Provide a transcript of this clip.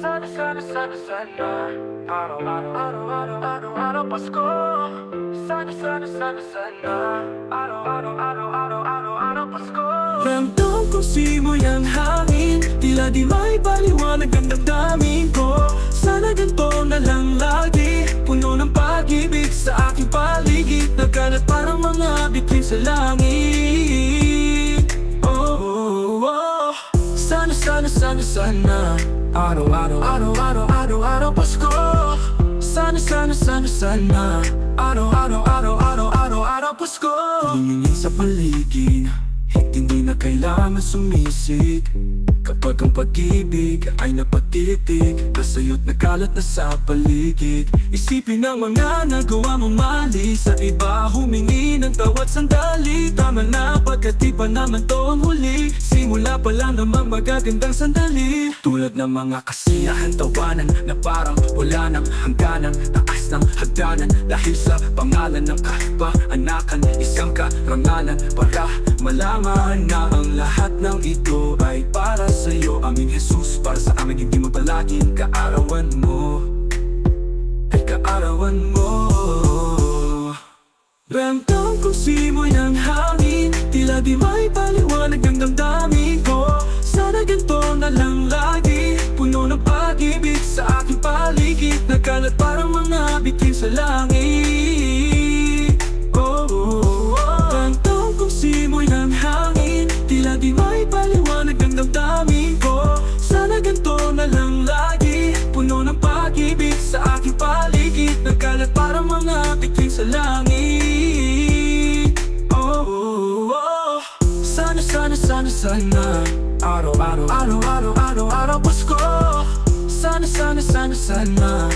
Sana, sana, sana, sana Araw-araw, araw-araw, araw-araw Pasko Sana, sana, sana, sana Araw-araw, araw-araw, araw-araw Pasko Ramdam ko simoy ang hangin Tila di may paliwanag ang damdamin ko Sana ganito na lang lagi Puno ng pag-ibig sa aking paligid Nagkalat parang mga bituin sa langit. Oh, oh, oh. Sana, sana, sana, sana Araw-araw, araw-araw, araw-araw Pasko Sana, sana, sana, sana Araw-araw, araw-araw, araw-araw Pasko Tumingin sa paligid Hindi na kailangan sumisig Kapag ang pag-ibig ay napatitig Kasayo't nagkalat na sa paligid Isipin ang mga nagawa mong mali Sa iba humingi ng tawad sandali Tama na pagkat di pa naman to ang huli Simula pa lang namang magagandang sandali Tulad ng mga kasiyahan tawanan Na parang wala ng hangganan Taas ng hagdanan Dahil sa pangalan ng kapaanakan Isang karangalan para malaman na ang lahat ng ito ay para sa'yo Aming Jesus, para sa amin hindi mo palaging kaarawan mo Ay kaarawan mo Ramdam kong simoy ng hangin Tila di may paliwanag ang damdamin ko Sana ganito na lang lagi Puno ng pag-ibig sa aking paligid Nagkalat parang mga bituin sa langit. Oh, oh, oh. Ramdam kong simoy ng hangin Tila di may paliwanag ang damdamin ko Sana ganito na lang lagi Puno ng pag-ibig sa aking paligid Nagkalat parang mga bituin sa langit. Oh, oh, oh. Sana, sana, sana, sana Araw-araw, araw-araw, araw-araw Pasko Sana, sana, sana, sana